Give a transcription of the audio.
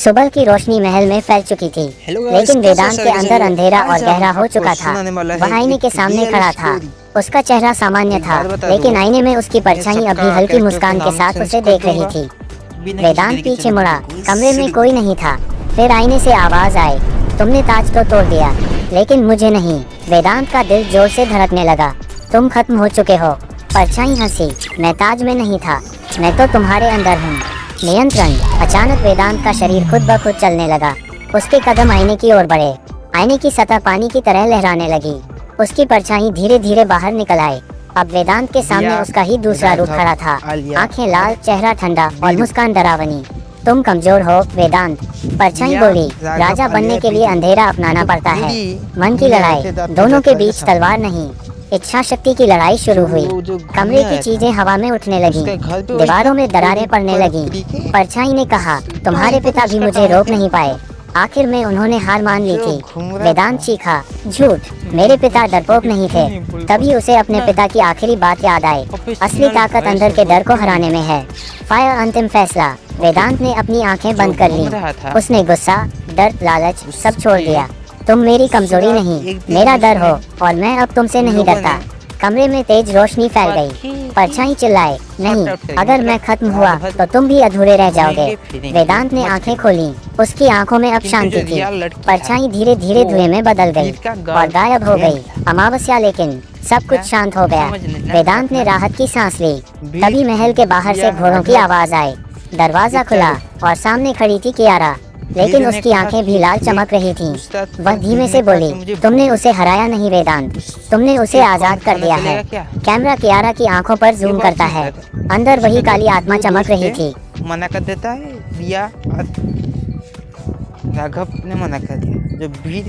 सुबह की रोशनी महल में फैल चुकी थी, लेकिन वेदांत के अंदर अंधेरा और गहरा हो चुका था। वह आईने के सामने खड़ा था। उसका चेहरा सामान्य था, लेकिन आईने में उसकी परछाई अभी हल्की मुस्कान के साथ उसे देख रही थी। वेदांत पीछे मुड़ा। कमरे में कोई नहीं था। फिर आईने से आवाज आई, तुमने ताज तो तोड़ दिया, लेकिन मुझे नहीं। वेदांत का दिल जोर से धड़कने लगा। तुम खत्म हो चुके हो। परछाई हंसी, मैं ताज में नहीं था, मैं तो तुम्हारे अंदर हूँ। नियंत्रण। अचानक वेदांत का शरीर खुद ब खुद चलने लगा। उसके कदम आईने की ओर बढ़े। आईने की सतह पानी की तरह लहराने लगी। उसकी परछाई धीरे धीरे बाहर निकल आई। अब वेदांत के सामने उसका ही दूसरा रूप खड़ा था। आंखें लाल, चेहरा ठंडा और मुस्कान डरावनी। तुम कमजोर हो वेदांत, परछाई बोली। राजा बनने के लिए अंधेरा अपनाना पड़ता है। मन की लड़ाई, दोनों के बीच तलवार नहीं, इच्छा शक्ति की लड़ाई शुरू हुई। कमरे की चीजें हवा में उठने लगी, दीवारों में दरारें पड़ने लगी। परछाई ने कहा, तुम्हारे पिता भी मुझे रोक नहीं पाए। आखिर में उन्होंने हार मान ली थी। वेदांत चीखा, झूठ, मेरे पिता डरपोक नहीं थे। तभी उसे अपने पिता की आखिरी बात याद आई। असली ताकत अंदर के डर को हराने में है। फायर अंतिम फैसला। वेदांत ने अपनी आंखें बंद कर ली। उसने गुस्सा, डर, लालच सब छोड़ दिया। तुम मेरी कमजोरी नहीं, मेरा डर हो, और मैं अब तुमसे नहीं डरता। कमरे में तेज रोशनी फैल गई। परछाई चिल्लाए, नहीं, अगर मैं खत्म हुआ तो तुम भी अधूरे रह जाओगे। वेदांत ने आंखें खोली। उसकी आंखों में अब शांति थी। परछाई धीरे धीरे धुएं में बदल गई और गायब हो गई। अमावस्या, लेकिन सब कुछ शांत हो गया। वेदांत ने राहत की सांस ली। तभी महल के बाहर से घोड़ों की आवाज आई। दरवाजा खुला और सामने खड़ी थी कियारा, लेकिन उसकी आंखें भी लाल चमक रही थीं। वह धीमे से बोली, तुमने उसे हराया नहीं वेदांत, तुमने उसे आजाद कर दिया है। कैमरा कियारा की आंखों पर जूम करता है। अंदर वही काली आत्मा चमक रही थी। मना कर देता है रिया। राघव ने मना कर दिया। जो भीड़